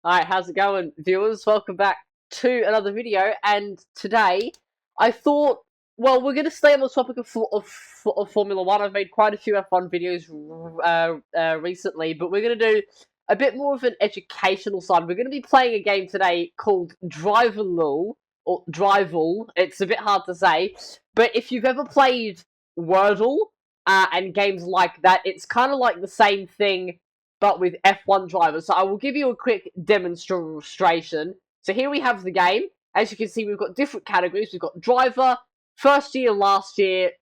Alright, how's it going, viewers? Welcome back to another video, and today I thought, well, we're going to stay on the topic of Formula 1. I've made quite a few F1 videos recently, but we're going to do a bit more of an educational side. We're going to be playing a game today called Driverlul, or Drival. It's a bit hard to say, but if you've ever played Wordle and games like that, it's kind of like the same thing, but with F1 drivers. So I will give you a quick demonstration. So here we have the game. As you can see, we've got different categories. We've got driver, first year, last year,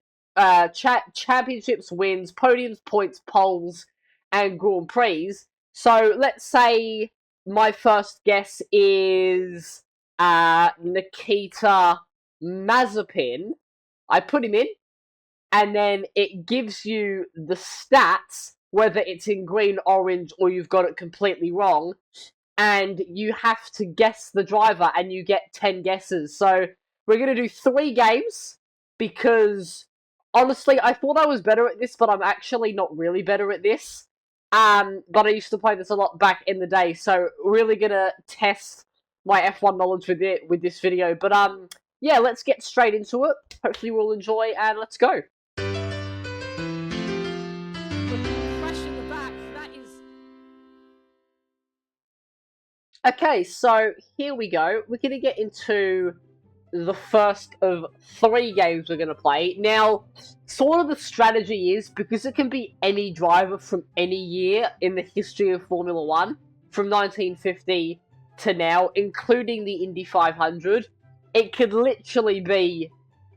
championships, wins, podiums, points, poles, and Grand Prix. So let's say my first guess is Nikita Mazepin. I put him in, and then it gives you the stats, whether it's in green, orange, or you've got it completely wrong, and you have to guess the driver, and you get 10 guesses. So we're going to do 3 games, because honestly, I thought I was better at this, but I'm actually not really better at this. But I used to play this a lot back in the day, so really going to test my F1 knowledge with this video. But yeah, let's get straight into it. Hopefully we'll enjoy, and let's go. Okay, so here we go. We're going to get into the first of 3 games we're going to play. Now, sort of the strategy is, because it can be any driver from any year in the history of Formula 1, from 1950 to now, including the Indy 500, it could literally be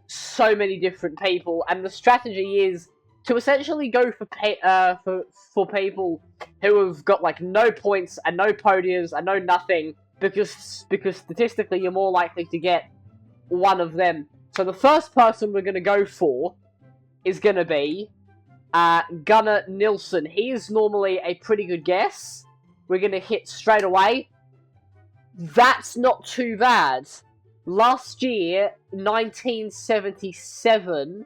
so many different people, and the strategy is to essentially go for people who have got like no points and no podiums and no nothing, because statistically you're more likely to get one of them. So the first person we're going to go for is going to be Gunnar Nilsson. He is normally a pretty good guess. We're going to hit straight away. That's not too bad. Last year, 1977,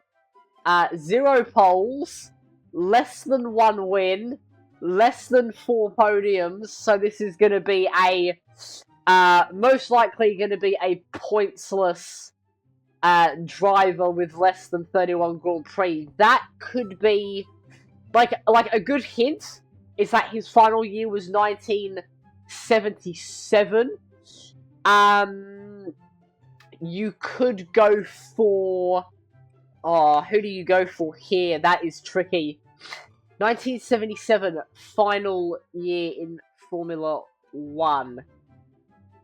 0 poles, less than 1 win, less than 4 podiums, so this is going to be a, most likely going to be a pointsless driver with less than 31 Grand Prix. That could be, like a good hint is that his final year was 1977. You could go for, oh, who do you go for here? That is tricky. 1977, final year in Formula 1.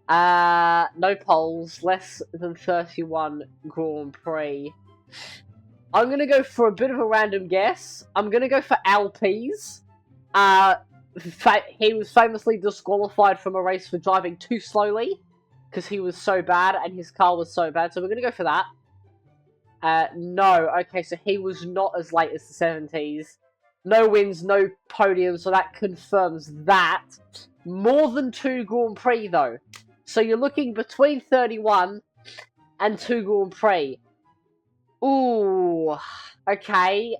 No poles, less than 31 Grand Prix. I'm going to go for a bit of a random guess. I'm going to go for Alpes. He was famously disqualified from a race for driving too slowly, because he was so bad and his car was so bad. So we're going to go for that. No. Okay, so he was not as late as the 70s. No wins, no podiums, so that confirms that. More than 2 Grand Prix, though. So you're looking between 31 and 2 Grand Prix. Ooh. Okay.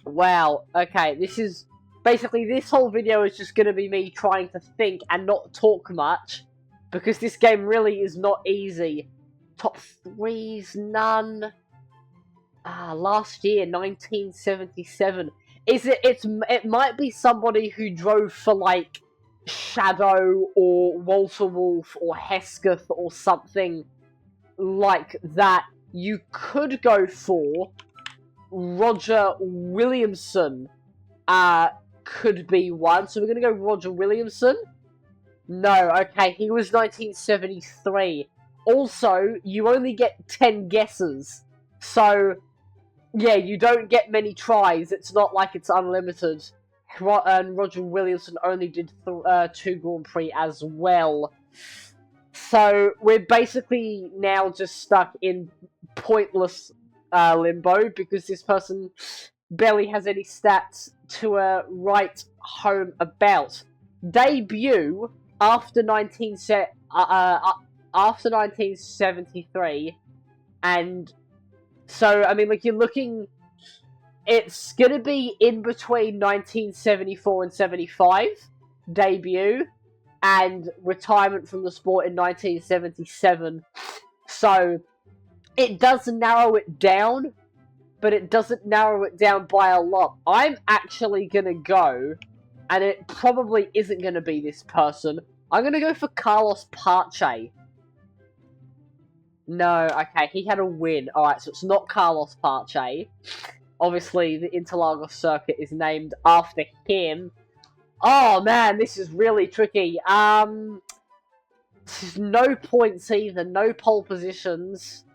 Wow. Okay, this is... Basically, this whole video is just going to be me trying to think and not talk much, because this game really is not easy. Top 3s, none. Last year, 1977. It might be somebody who drove for, like, Shadow or Walter Wolf or Hesketh or something like that. You could go for Roger Williamson. Could be one. So we're going to go Roger Williamson. No, okay, he was 1973. Also, you only get 10 guesses. So, yeah, you don't get many tries. It's not like it's unlimited. And Roger Williamson only did 2 Grand Prix as well. So, we're basically now just stuck in pointless limbo, because this person barely has any stats to write home about. Debut after 1973, and so, I mean, like, you're looking, it's gonna be in between 1974 and 75, debut and retirement from the sport in 1977. So it does narrow it down, but it doesn't narrow it down by a lot. I'm actually gonna go, and it probably isn't gonna be this person. I'm gonna go for Carlos Pache. No, okay, he had a win. Alright, so it's not Carlos Pache. Obviously, the Interlagos circuit is named after him. Oh man, this is really tricky. No points either, no pole positions.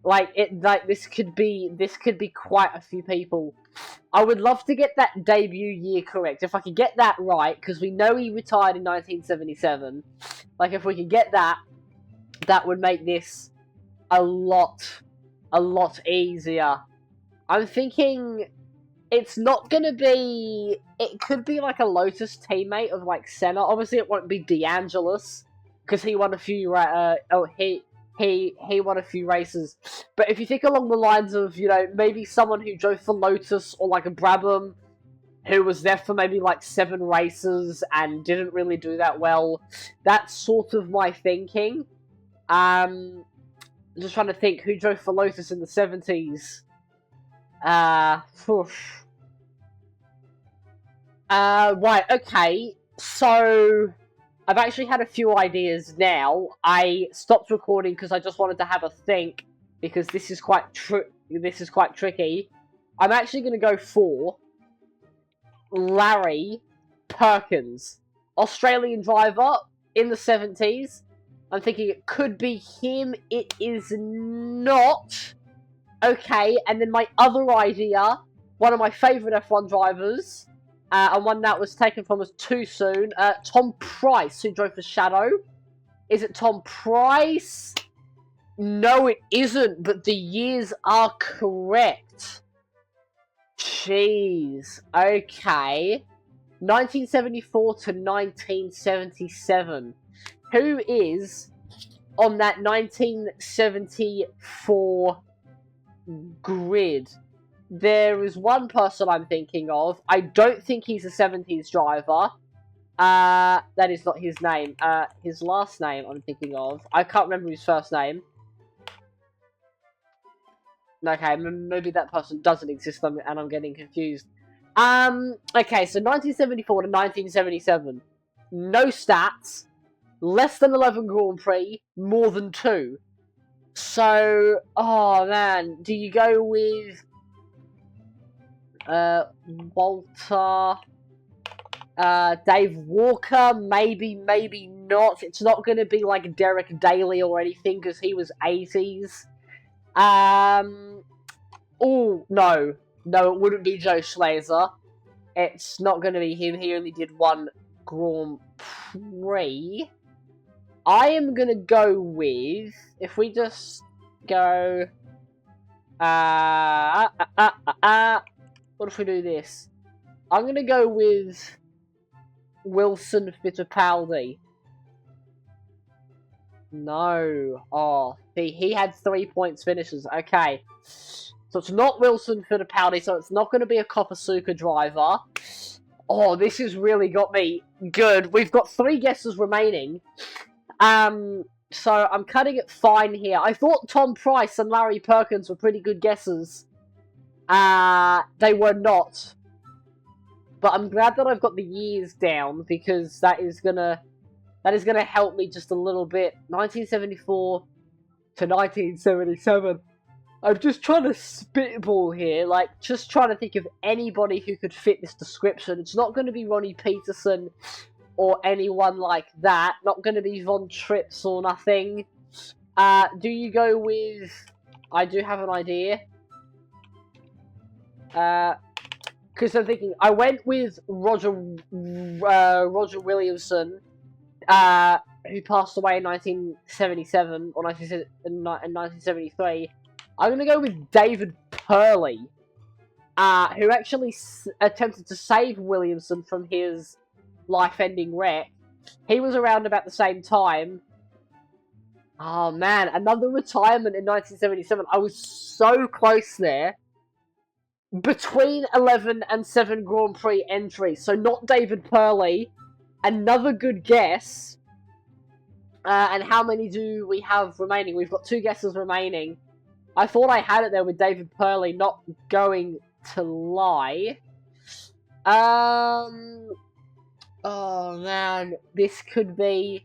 This could be quite a few people. I would love to get that debut year correct. If I could get that right, because we know he retired in 1977. Like, if we could get that, that would make this a lot easier. I'm thinking it's not gonna be. It could be like a Lotus teammate of like Senna. Obviously, it won't be DeAngelis because he won a few. He won a few races. But if you think along the lines of, you know, maybe someone who drove for Lotus or like a Brabham who was there for maybe like 7 races and didn't really do that well, that's sort of my thinking. I'm just trying to think who drove for Lotus in the 70s. Right, okay. So I've actually had a few ideas now. I stopped recording because I just wanted to have a think, because this is quite tricky. I'm actually going to go for Larry Perkins, Australian driver in the 70s. I'm thinking it could be him. It is not. Okay, and then my other idea, one of my favourite F1 drivers, and one that was taken from us too soon, Tom Price, who drove for Shadow. Is it Tom Price? No, it isn't, but the years are correct. Jeez. Okay. 1974 to 1977. Who is on that 1974 grid? There is one person I'm thinking of. I don't think he's a 70s driver. That is not his name. His last name I'm thinking of. I can't remember his first name. Okay, maybe that person doesn't exist and I'm getting confused. Okay, so 1974 to 1977. No stats. Less than 11 Grand Prix. More than 2. So, oh man, do you go with Walter, Dave Walker? Maybe not. It's not going to be like Derek Daly or anything because he was 80s. Oh no, it wouldn't be Joe Schlazer. It's not going to be him. He only did 1 Grand Prix. I am going to go with, if we just go, what if we do this? I'm going to go with Wilson Fittipaldi. No. Oh, he had 3 points finishes. Okay. So it's not Wilson Fittipaldi, so it's not going to be a Kopasuka driver. Oh, this has really got me good. We've got 3 guesses remaining. So I'm cutting it fine here. I thought Tom Price and Larry Perkins were pretty good guesses. They were not. But I'm glad that I've got the years down, because that is gonna help me just a little bit. 1974 to 1977. I'm just trying to spitball here, like, just trying to think of anybody who could fit this description. It's not going to be Ronnie Peterson or anyone like that. Not going to be Von Trips or nothing. Do you go with... I do have an idea. Because I'm thinking, I went with Roger Williamson, who passed away in 1977, or 1973. I'm going to go with David Purley, who actually attempted to save Williamson from his life-ending wreck. He was around about the same time. Oh man, another retirement in 1977. I was so close there. between 11 and 7 Grand Prix entries. So not David Purley. Another good guess. And how many do we have remaining? We've got 2 guesses remaining. I thought I had it there with David Purley, not going to lie. Oh man, this could be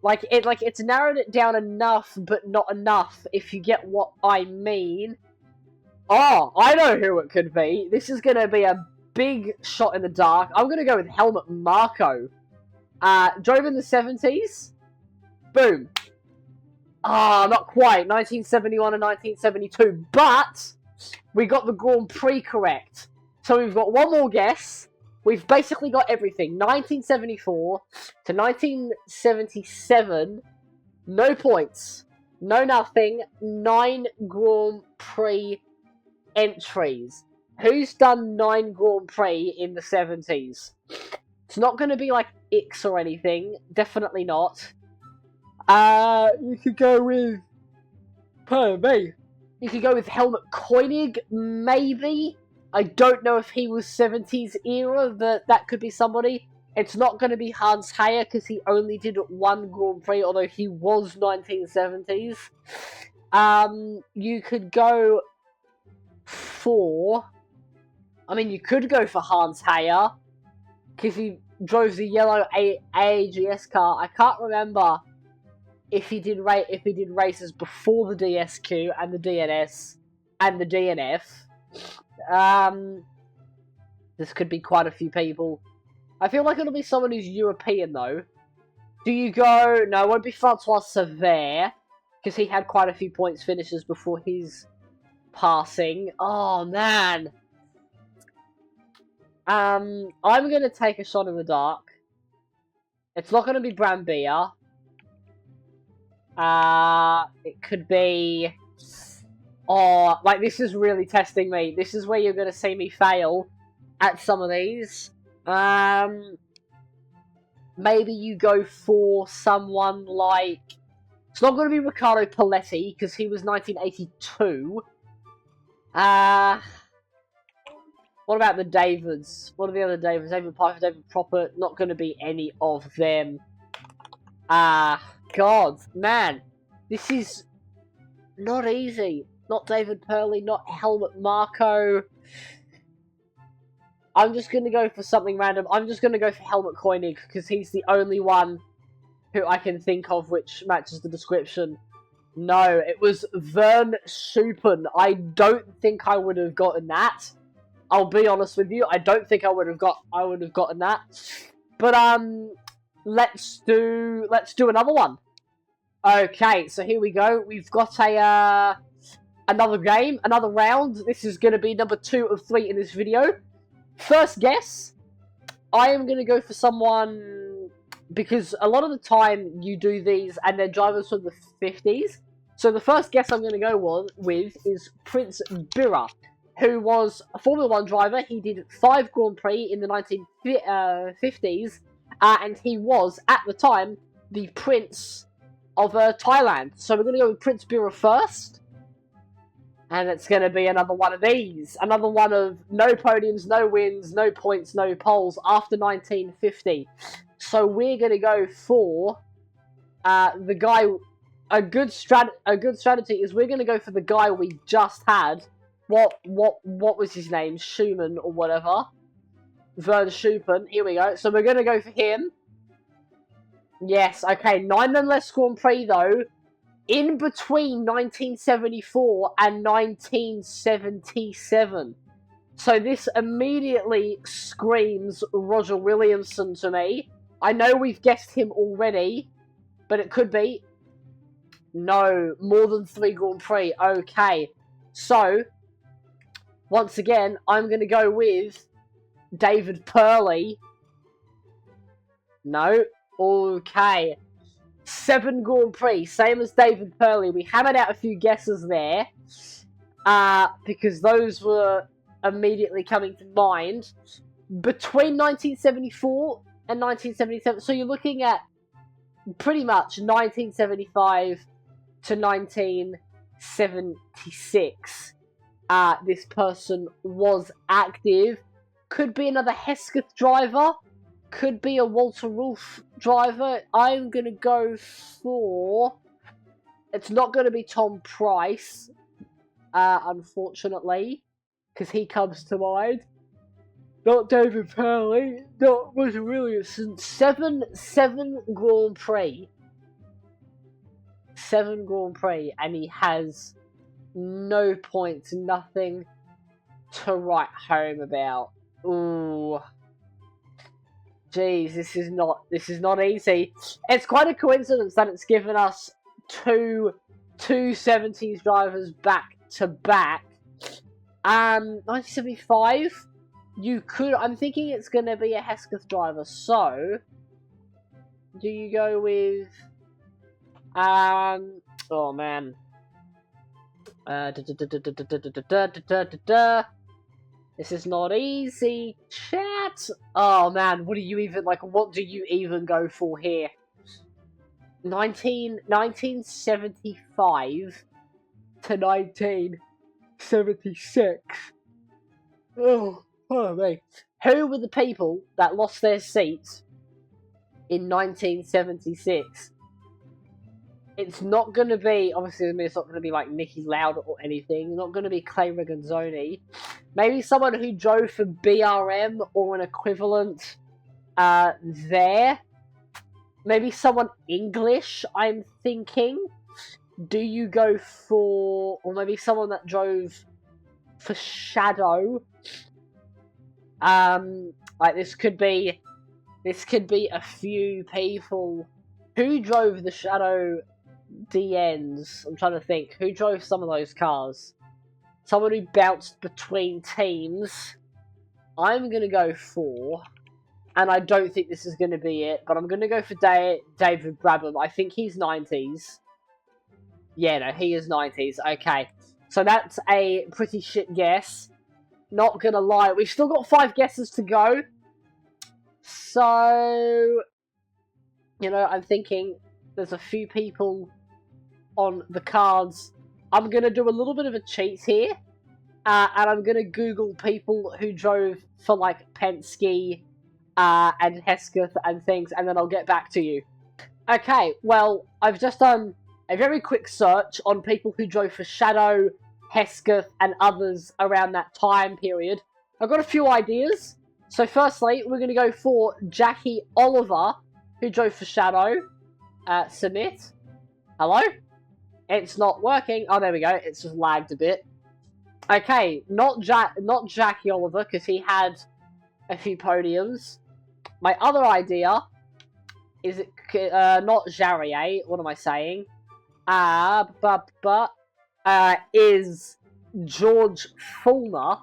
it's narrowed it down enough, but not enough, if you get what I mean. Oh, I know who it could be. This is gonna be a big shot in the dark. I'm gonna go with Helmut Marko. Drove in the 70s. Boom. Ah, not quite. 1971 and 1972, but we got the Grand Prix correct. So we've got one more guess. We've basically got everything. 1974 to 1977. No points. No nothing. 9 Grand Prix entries. Who's done 9 Grand Prix in the 70s? It's not going to be like X or anything. Definitely not. You could go with... Pardon me. You could go with Helmut Koenig, maybe. I don't know if he was 70s era, that could be somebody. It's not going to be Hans Heyer, because he only did 1 Grand Prix, although he was 1970s. You could go for... I mean, you could go for Hans Heyer, because he drove the yellow AAGS car. I can't remember if he did races before the DSQ and the DNS and the DNF. This could be quite a few people. I feel like it'll be someone who's European, though. Do you go... No, it won't be Francois Sever, because he had quite a few points finishes before his passing. Oh, man. I'm going to take a shot in the dark. It's not going to be Brambilla. It could be... Oh, like, this is really testing me. This is where you're going to see me fail at some of these. Maybe you go for someone like... It's not going to be Riccardo Paletti, because he was 1982. What about the Davids? What are the other Davids? David Piper, David Proper. Not going to be any of them. God, man. This is not easy. Not David Purley, not Helmut Marko. I'm just going to go for something random. I'm just going to go for Helmut Koenig, because he's the only one who I can think of which matches the description. No, it was Vern Schuppen. I don't think I would have gotten that. I'll be honest with you. I don't think I would have gotten that. But let's do another one. Okay, so here we go. We've got another game, another round. This is going to be number 2 of 3 in this video. First guess, I am going to go for someone, because a lot of the time you do these and they're drivers from the 50s. So the first guess I'm going to go with is Prince Bira, who was a Formula 1 driver. He did 5 Grand Prix in the 1950s, and he was, at the time, the Prince of Thailand. So we're going to go with Prince Bira first. And it's going to be another one of these. Another one of no podiums, no wins, no points, no poles after 1950. So we're going to go for the guy... A good strategy is we're going to go for the guy we just had. What was his name? Schumann or whatever. Vern Schuppen. Here we go. So we're going to go for him. Yes, okay. 9 and less Grand Prix, though. In between 1974 and 1977. So this immediately screams Roger Williamson to me. I know we've guessed him already, but it could be. No, more than 3 Grand Prix. Okay. So, once again, I'm going to go with David Purley. No. Okay. 7 Grand Prix, same as David Purley. We hammered out a few guesses there, because those were immediately coming to mind. Between 1974 and 1977, so you're looking at pretty much 1975 to 1976. this person was active. Could be another Hesketh driver. Could be a Walter Wolf driver. I'm going to go for... It's not going to be Tom Price, unfortunately, because he comes to mind. Not David Purley, not Roger Williamson. 7 Grand Prix. 7 Grand Prix, and he has no points, nothing to write home about. Ooh. Jeez, this is not easy. It's quite a coincidence that it's given us two 70s drivers back to back. 1975. I'm thinking it's going to be a Hesketh driver, so... Do you go with... Oh, man. This is not easy, chat! Oh, man, what do you even go for here? 1975 to 1976. Oh. Oh, mate. Who were the people that lost their seats in 1976? It's not going to be, obviously, it's not going to be like Nicky Lauda or anything. It's not going to be Clay Regazzoni. Maybe someone who drove for BRM or an equivalent there. Maybe someone English, I'm thinking. Do you go for, or maybe someone that drove for Shadow? Like this could be a few people who drove the Shadow DNs. I'm trying to think who drove some of those cars. Someone who bounced between teams. I'm gonna go for, and I don't think this is gonna be it, but I'm gonna go for David Brabham. I think he's 90s. Yeah, no, he is 90s. Okay, so that's a pretty shit guess. Not gonna lie, we've still got 5 guesses to go. So, you know, I'm thinking there's a few people on the cards. I'm gonna do a little bit of a cheat here. And I'm gonna Google people who drove for, like, Penske, and Hesketh and things, and then I'll get back to you. Okay, well, I've just done a very quick search on people who drove for Shadow, Hesketh, and others around that time period. I've got a few ideas. So firstly, we're going to go for Jackie Oliver, who drove for Shadow. Submit. Hello? It's not working. Oh, there we go. It's just lagged a bit. Okay, not Jackie Oliver, because he had a few podiums. My other idea is not Jarrier. What am I saying? Is George Fulmer,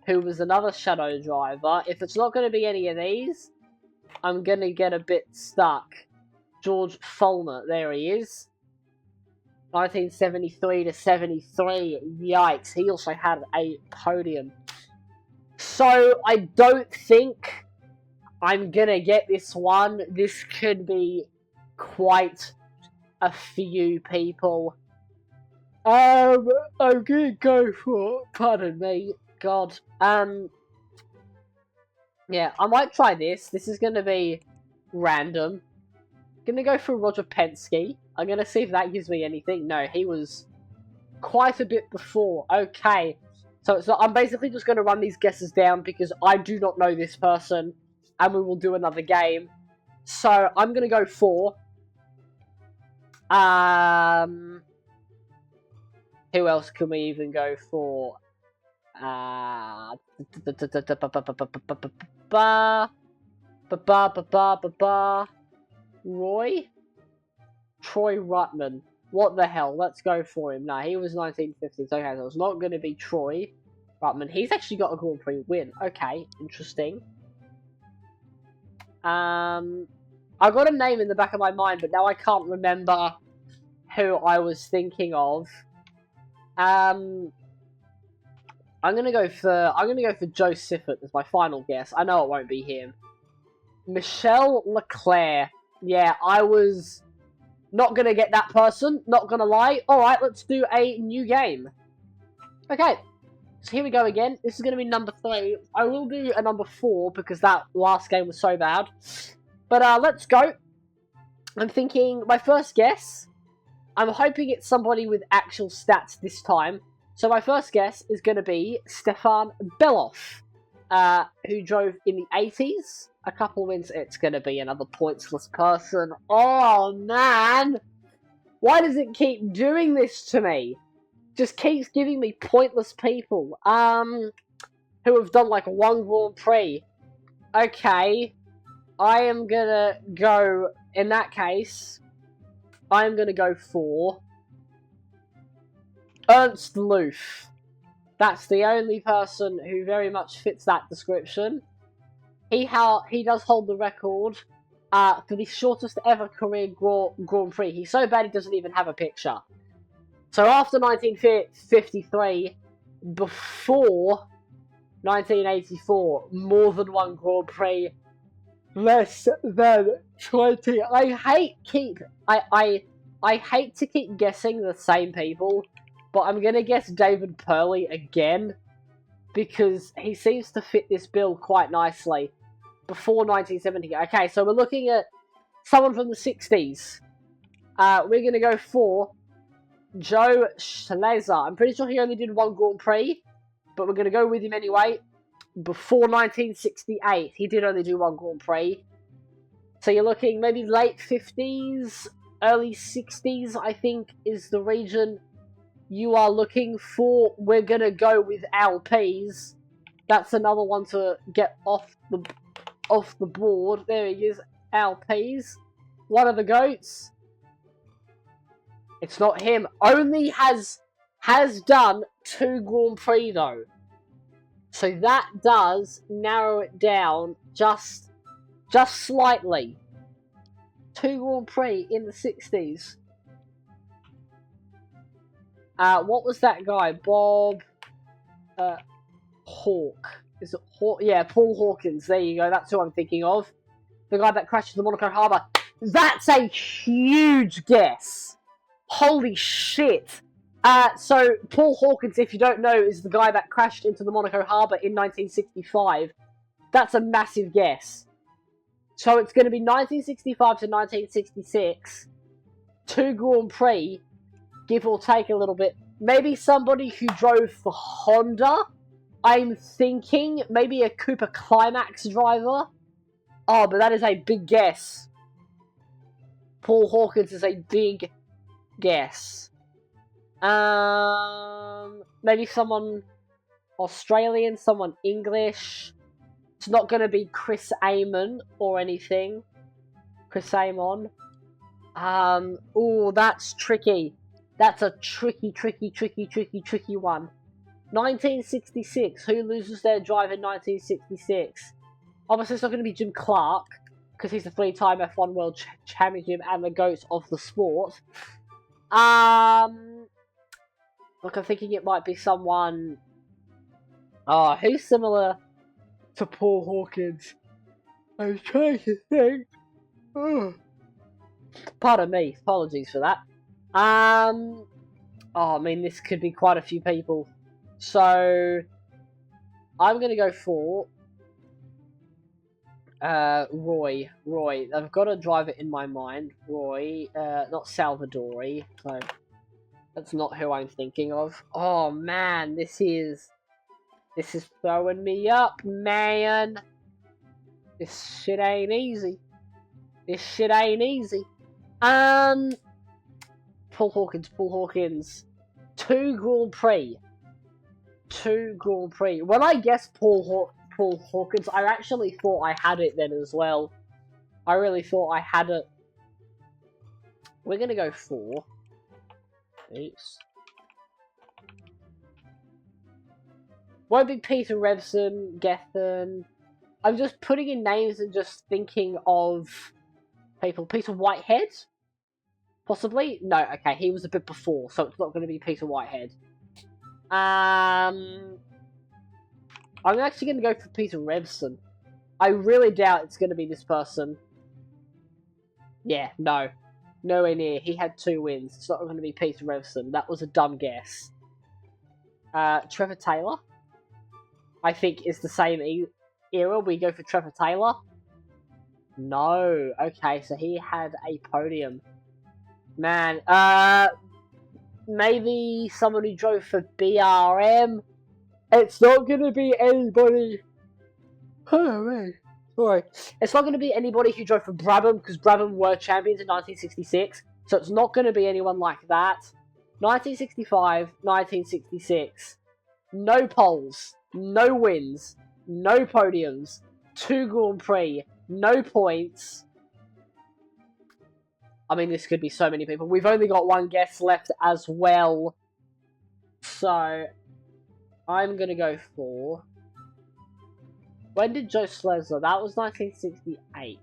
who was another Shadow driver. If it's not going to be any of these, I'm going to get a bit stuck. George Fulmer, there he is. 1973 to 73, yikes, he also had a podium. So, I don't think I'm going to get this one. This could be quite a few people. I'm gonna go for, pardon me, God. Yeah, I might try this. This is gonna be random. Gonna go for Roger Penske. I'm gonna see if that gives me anything. No, he was quite a bit before. Okay. So I'm basically just gonna run these guesses down because I do not know this person, and we will do another game. So I'm gonna go for who else can we even go for? Roy? Troy Ruttman. What the hell? Let's go for him. Nah, he was 1950s. Okay, so it's not going to be Troy Ruttman. He's actually got a Grand Prix win. Okay, interesting. I got a name in the back of my mind, but now I can't remember who I was thinking of. I'm gonna go for Joe Siffert as my final guess. I know it won't be him. Michel Leclerc. Yeah, I was not gonna get that person. Not gonna lie. All right, let's do a new game. Okay, So here we go again. This is going to be number 3. I will do a number 4 because that last game was so bad. But let's go. I'm thinking my first guess. I'm hoping it's somebody with actual stats this time. So my first guess is going to be Stefan Belov, who drove in the 80s. A couple wins. It's going to be another pointless person. Oh, man. Why does it keep doing this to me? Just keeps giving me pointless people. Who have done like 1 Grand Prix. Okay. I am going to go, in that case, I am going to go for Ernst Loof. That's the only person who very much fits that description. He does hold the record for the shortest ever career Grand Prix. He's so bad he doesn't even have a picture. So after 1953, before 1984, more than 1 Grand Prix, less than 20. I hate to keep guessing the same people, but I'm gonna guess David Purley again because he seems to fit this bill quite nicely. Before 1970. Okay, so we're looking at someone from the 60s. We're gonna go for Joe Schlesser. I'm pretty sure he only did 1 Grand Prix, but we're gonna go with him anyway. Before 1968, he did only do 1 Grand Prix. So you're looking maybe late 50s, early 60s, I think, is the region you are looking for. We're going to go with LPs. That's another one to get off the board. There he is, LPs. One of the GOATs. It's not him. Only has done 2 Grand Prix, though. So that does narrow it down just slightly. 2 Grand Prix in the 60s. What was that guy? Bob Hawke. Is it Hawke? Yeah, Paul Hawkins. There you go. That's who I'm thinking of. The guy that crashed the Monaco Harbour. That's a huge guess. Holy shit. So, Paul Hawkins, if you don't know, is the guy that crashed into the Monaco Harbour in 1965. That's a massive guess. So it's going to be 1965 to 1966. 2 Grand Prix, give or take a little bit. Maybe somebody who drove for Honda. I'm thinking maybe a Cooper Climax driver. Oh, but that is a big guess. Paul Hawkins is a big guess. Maybe someone Australian, someone English. It's not going to be Chris Amon or anything. Chris Amon. Ooh, that's tricky. That's a tricky one. 1966. Who loses their drive in 1966? Obviously, it's not going to be Jim Clark, because he's the 3-time F1 World Championship and the GOAT of the sport. Look, I'm thinking it might be someone... Oh, who's similar to Paul Hawkins? I'm trying to think. Oh. Pardon me, apologies for that. Oh, I mean, this could be quite a few people. So, I'm going to go for Roy. I've got a driver in my mind. Roy, not Salvadori. So, that's not who I'm thinking of. Oh, man, this is throwing me up, man. This shit ain't easy. Paul Hawkins. 2 Grand Prix. When I guessed Paul Hawkins, I actually thought I had it then as well. I really thought I had it. We're gonna go for... Oops. Won't be Peter Revson, Gethin. I'm just putting in names and just thinking of people. Peter Whitehead? Possibly? No, okay, he was a bit before, so it's not going to be Peter Whitehead. I'm actually going to go for Peter Revson. I really doubt it's going to be this person. Yeah, no. Nowhere near. He had 2 wins. It's not going to be Peter Revson. That was a dumb guess. Trevor Taylor? I think is the same era. We go for Trevor Taylor. No. Okay, so he had a podium. Man, maybe someone who drove for BRM. It's not gonna be anybody. Oh man, sorry. It's not gonna be anybody who drove for Brabham because Brabham were champions in 1966. So it's not gonna be anyone like that. 1965, 1966. No poles, no wins, no podiums, 2 Grand Prix, no points. I mean, this could be so many people. We've only got one guest left as well. So, I'm going to go for... When did Joe Slezler? That was 1968.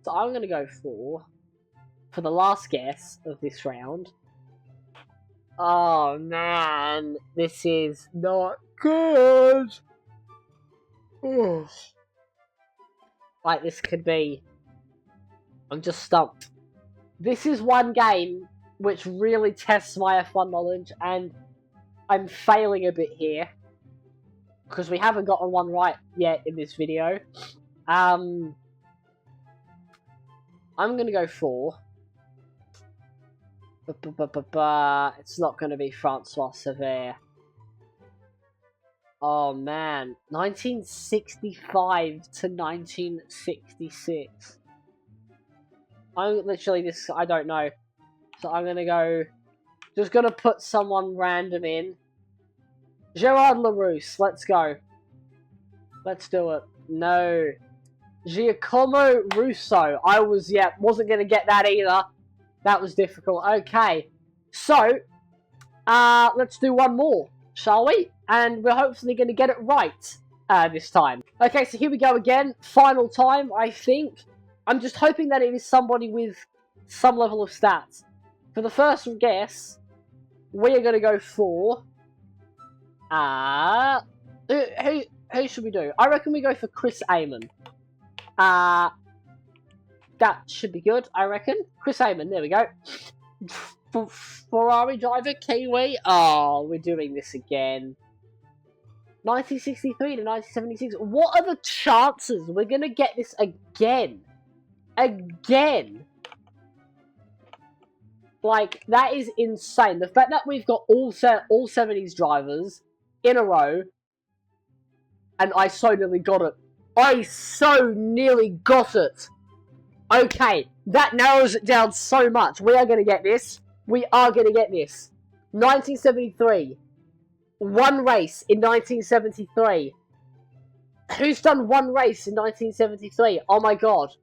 So, I'm going to go for the last guess of this round. Oh, man. This is not good. Ugh. Like, this could be... I'm just stumped. This is one game which really tests my F1 knowledge, and I'm failing a bit here. Because we haven't gotten one right yet in this video. I'm going to go for... It's not going to be Francois Sever. Oh man. 1965 to 1966. I'm literally this, I don't know. So I'm going to go... Just going to put someone random in. Gerard LaRousse, let's go. Let's do it. No. Giacomo Russo. Wasn't going to get that either. That was difficult. Okay. So, let's do one more, shall we? And we're hopefully going to get it right this time. Okay, so here we go again. Final time, I think. I'm just hoping that it is somebody with some level of stats. For the first guess, we are going to go for... who should we do? I reckon we go for Chris Amon. That should be good, I reckon. Chris Amon, there we go. Ferrari driver, Kiwi. Oh, we're doing this again. 1963 to 1976. What are the chances we're going to get this again? Again? Like, that is insane. The fact that we've got all 70s drivers in a row, and I so nearly got it. I so nearly got it. Okay, that narrows it down so much. We are going to get this. We are going to get this. 1973. One race in 1973. Who's done one race in 1973? Oh my god.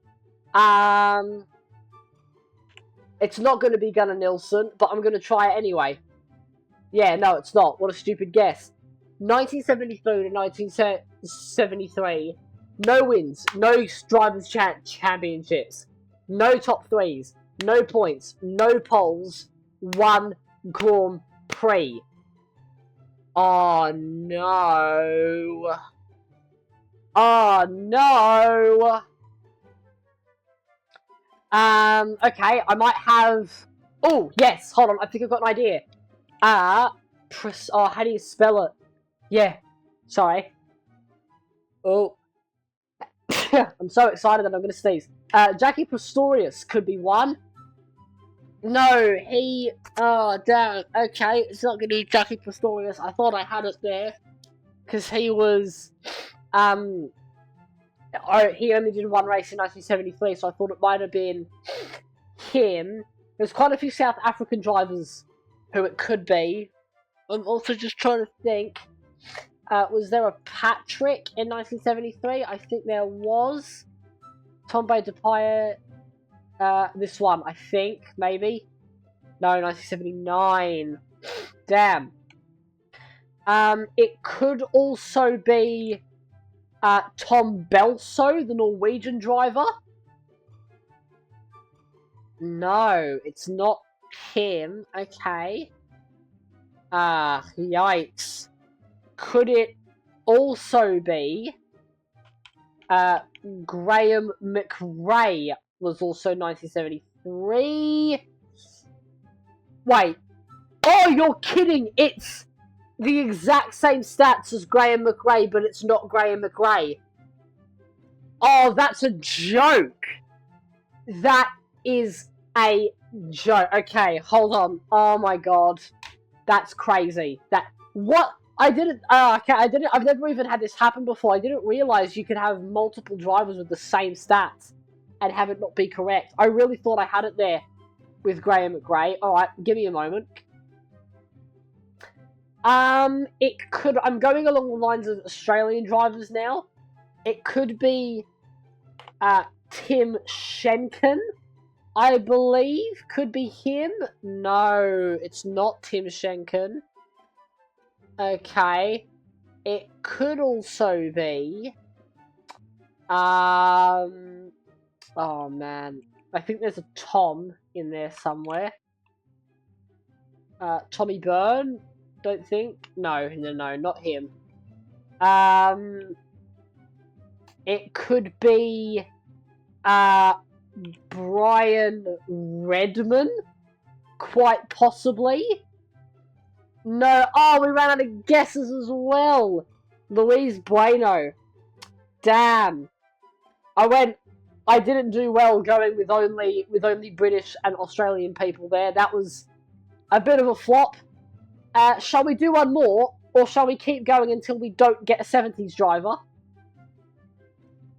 It's not going to be Gunnar Nilsson, but I'm going to try it anyway. Yeah, no, it's not. What a stupid guess. 1973 to 1973. No wins, no Drivers' Championships, no top threes, no points, no poles, 1 Grand Prix. Oh no. Oh no. Okay, I might have... Oh, yes, hold on, I think I've got an idea. How do you spell it? Yeah, sorry. Oh. I'm so excited that I'm going to sneeze. Jackie Pastorius could be one. No, he... Oh, damn. Okay, it's not going to be Jackie Pastorius. I thought I had it there. Because he was... he only did one race in 1973, so I thought it might have been him. There's quite a few South African drivers who it could be. I'm also just trying to think... was there a Patrick in 1973? I think there was. Tombo DePaye. This one, I think, maybe. No, 1979. Damn. It could also be Tom Belso, the Norwegian driver. No, it's not him. Okay. Yikes. Could it also be Graham McRae was also 1973? Wait. Oh, you're kidding. It's the exact same stats as Graham McRae, but it's not Graham McRae. Oh, that's a joke. That is a joke. Okay, hold on. Oh my god. That's crazy. What? I've never even had this happen before. I didn't realize you could have multiple drivers with the same stats and have it not be correct. I really thought I had it there with Graham McRae. Alright, give me a moment. I'm going along the lines of Australian drivers now. It could be, Tim Schenken, I believe. Could be him. No, it's not Tim Schenken. Okay. It could also be, oh man. I think there's a Tom in there somewhere. Tommy Byrne? Don't think. No, not him. It could be, Brian Redman? Quite possibly. No, we ran out of guesses as well. Luis Bueno. Damn. I didn't do well going with only British and Australian people there. That was a bit of a flop. Shall we do one more, or shall we keep going until we don't get a 70s driver?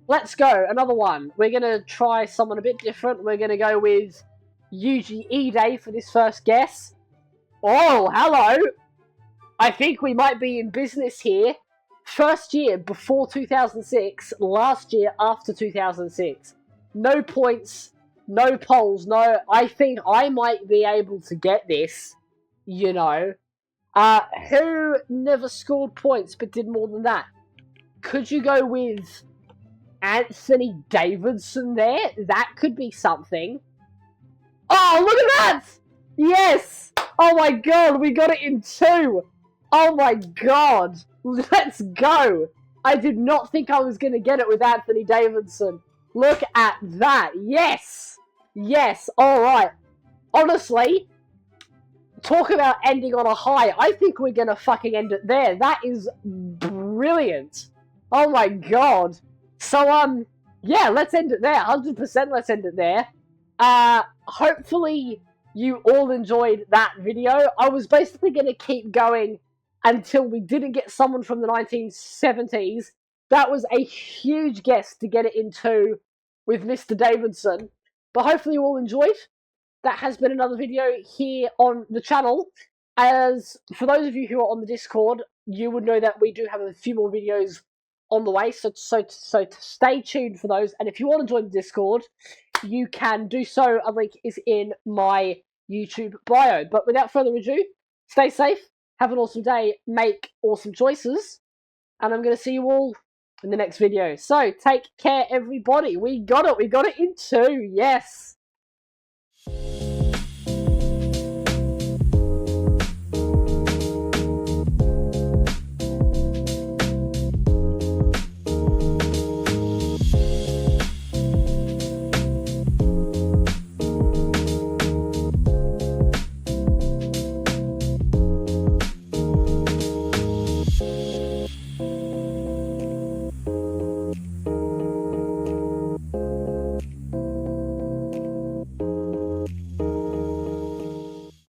Let's go, another one. We're going to try someone a bit different. We're going to go with Yuji Ide for this first guess. Oh, hello! I think we might be in business here. First year before 2006, last year after 2006. No points, no polls, no... I think I might be able to get this, you know. Who never scored points but did more than that? Could you go with Anthony Davidson there? That could be something. Oh, look at that! Yes! Oh my god, we got it in 2! Oh my god! Let's go! I did not think I was going to get it with Anthony Davidson. Look at that! Yes! Yes, alright. Honestly, talk about ending on a high. I think we're going to fucking end it there. That is brilliant. Oh my god. So, yeah, let's end it there. 100% let's end it there. Hopefully you all enjoyed that video. I was basically going to keep going until we didn't get someone from the 1970s. That was a huge guess to get it into with Mr. Davidson. But hopefully you all enjoyed. That has been another video here on the channel. As for those of you who are on the Discord, you would know that we do have a few more videos on the way, so stay tuned for those. And if you want to join the Discord, you can do so. A link is in my YouTube bio. But without further ado, stay safe, have an awesome day, make awesome choices, and I'm going to see you all in the next video. So take care, everybody. We got it in 2. Yes.